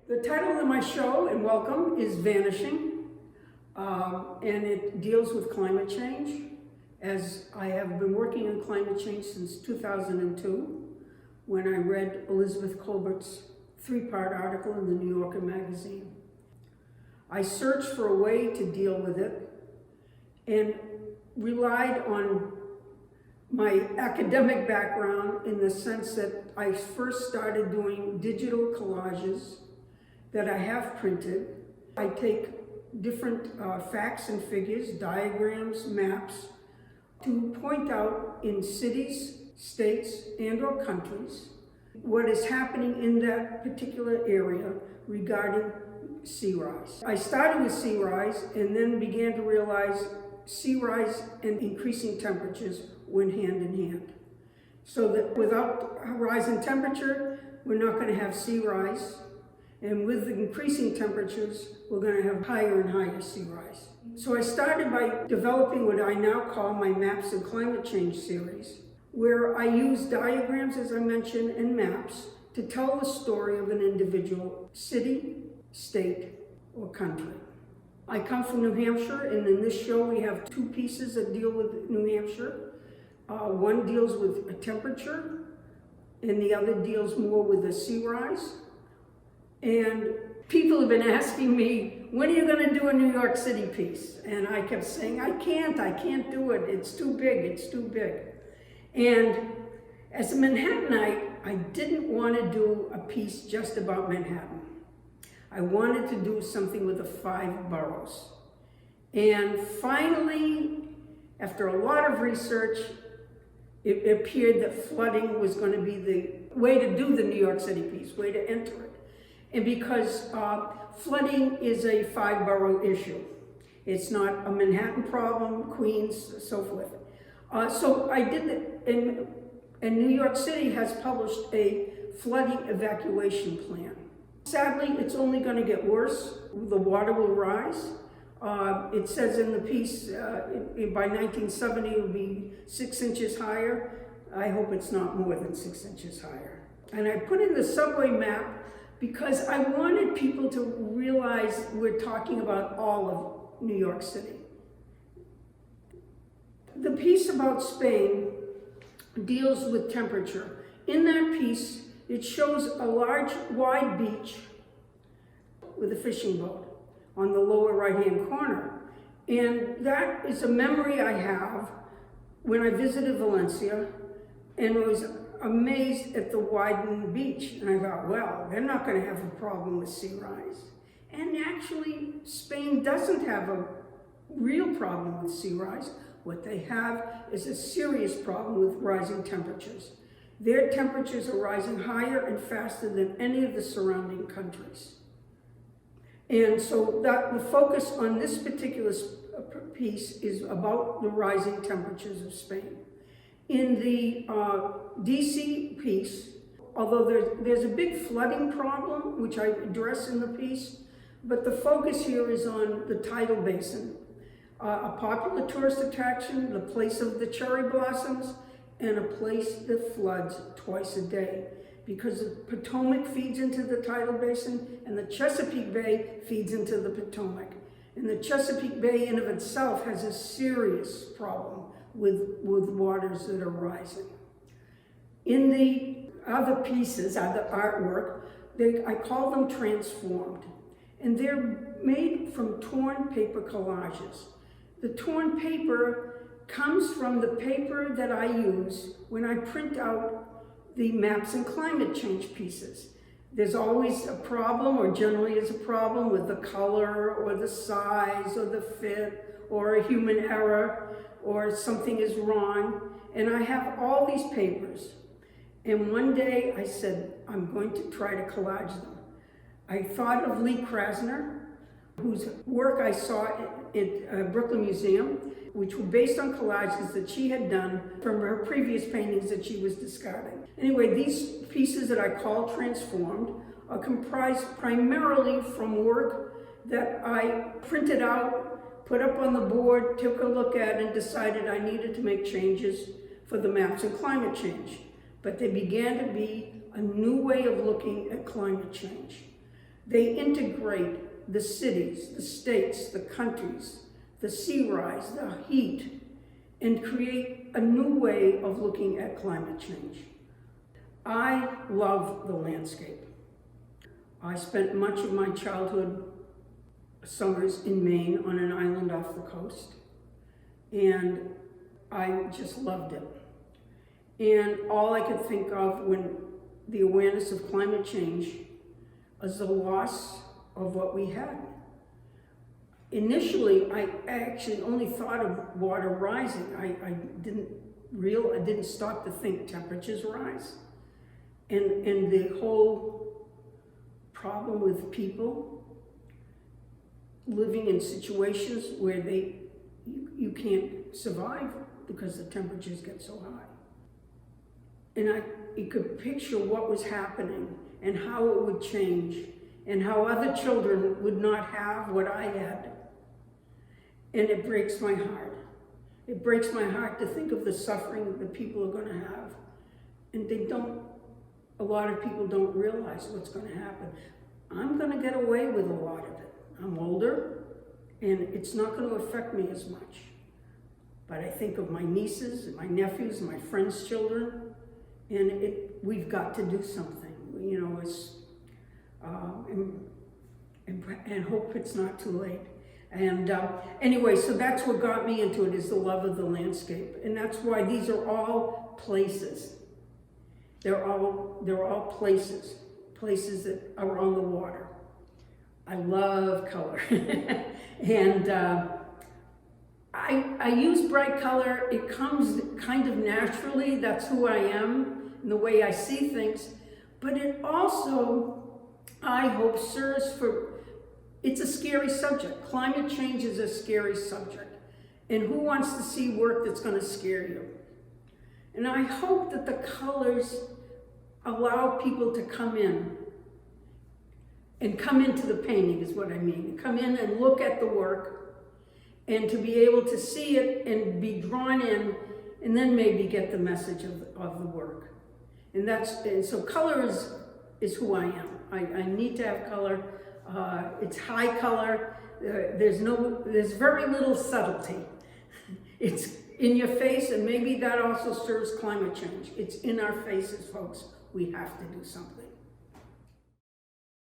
The title of my show, and welcome, is Vanishing, and it deals with climate change, as I have been working on climate change since 2002, when I read Elizabeth Kolbert's three-part article in the New Yorker magazine. I searched for a way to deal with it and relied on my academic background in the sense that I first started doing digital collages that I have printed. I take different facts and figures, diagrams, maps, to point out in cities, states, and or countries what is happening in that particular area regarding sea rise. I started with sea rise and then began to realize sea rise and increasing temperatures went hand in hand. So that without a rise in temperature, we're not going to have sea rise. And with the increasing temperatures, we're going to have higher and higher sea rise. So I started by developing what I now call my Maps of Climate Change series, where I use diagrams, as I mentioned, and maps to tell the story of an individual city, state, or country. I come from New Hampshire, and in this show we have two pieces that deal with New Hampshire. One deals with a temperature, and the other deals more with the sea rise. And people have been asking me, when are you going to do a New York City piece? And I kept saying, I can't do it. It's too big. And as a Manhattanite, I didn't want to do a piece just about Manhattan. I wanted to do something with the 5 boroughs. And finally, after a lot of research, it appeared that flooding was going to be the way to do the New York City piece, way to enter it. And because flooding is a 5-borough issue. It's not a Manhattan problem, Queens, so forth. So I did it, and New York City has published a flooding evacuation plan. Sadly, it's only going to get worse. The water will rise. It says in the piece, by 1970 it will be 6 inches higher. I hope it's not more than 6 inches higher. And I put in the subway map because I wanted people to realize we're talking about all of New York City. The piece about Spain deals with temperature. In that piece, it shows a large, wide beach with a fishing boat on the lower right-hand corner. And that is a memory I have when I visited Valencia and was amazed at the widened beach. And I thought, well, they're not going to have a problem with sea rise. And actually, Spain doesn't have a real problem with sea rise. What they have is a serious problem with rising temperatures. Their temperatures are rising higher and faster than any of the surrounding countries. And so the focus on this particular piece is about the rising temperatures of Spain. In the DC piece, although there's a big flooding problem, which I address in the piece, but the focus here is on the tidal basin, a popular tourist attraction, the place of the cherry blossoms, and a place that floods twice a day, because the Potomac feeds into the tidal basin and the Chesapeake Bay feeds into the Potomac. And the Chesapeake Bay in of itself has a serious problem with waters that are rising. In the other pieces, other artwork, I call them transformed. And they're made from torn paper collages. The torn paper comes from the paper that I use when I print out the Maps and Climate Change pieces. There's always a problem, or generally is a problem, with the color or the size or the fit or a human error or something is wrong. And I have all these papers. And one day I said, I'm going to try to collage them. I thought of Lee Krasner, whose work I saw at Brooklyn Museum, which were based on collages that she had done from her previous paintings that she was discarding. Anyway, these pieces that I call transformed are comprised primarily from work that I printed out, put up on the board, took a look at, and decided I needed to make changes for the Maps of Climate Change. But they began to be a new way of looking at climate change. They integrate the cities, the states, the countries, the sea rise, the heat, and create a new way of looking at climate change. I love the landscape. I spent much of my childhood summers in Maine on an island off the coast, and I just loved it. And all I could think of when the awareness of climate change is the loss of what we had. Initially, I actually only thought of water rising. I didn't stop to think temperatures rise. And the whole problem with people living in situations where you can't survive because the temperatures get so high. And you could picture what was happening and how it would change and how other children would not have what I had. And it breaks my heart. It breaks my heart to think of the suffering that people are going to have. And a lot of people don't realize what's going to happen. I'm going to get away with a lot of it. I'm older, and it's not going to affect me as much. But I think of my nieces, and my nephews, and my friends' children, and we've got to do something. You know, and hope it's not too late. And anyway, so that's what got me into it, is the love of the landscape. And that's why these are all places. They're all places that are on the water. I love color. And I use bright color. It comes kind of naturally. That's who I am and the way I see things. But it also, I hope, serves for, it's a scary subject. Climate change is a scary subject. And who wants to see work that's going to scare you? And I hope that the colors allow people to come in and come into the painting is what I mean. Come in and look at the work and to be able to see it and be drawn in and then maybe get the message of the work. And so color is who I am. I need to have color. It's high color. There's very little subtlety. It's in your face, and maybe that also serves climate change. It's in our faces, folks. We have to do something.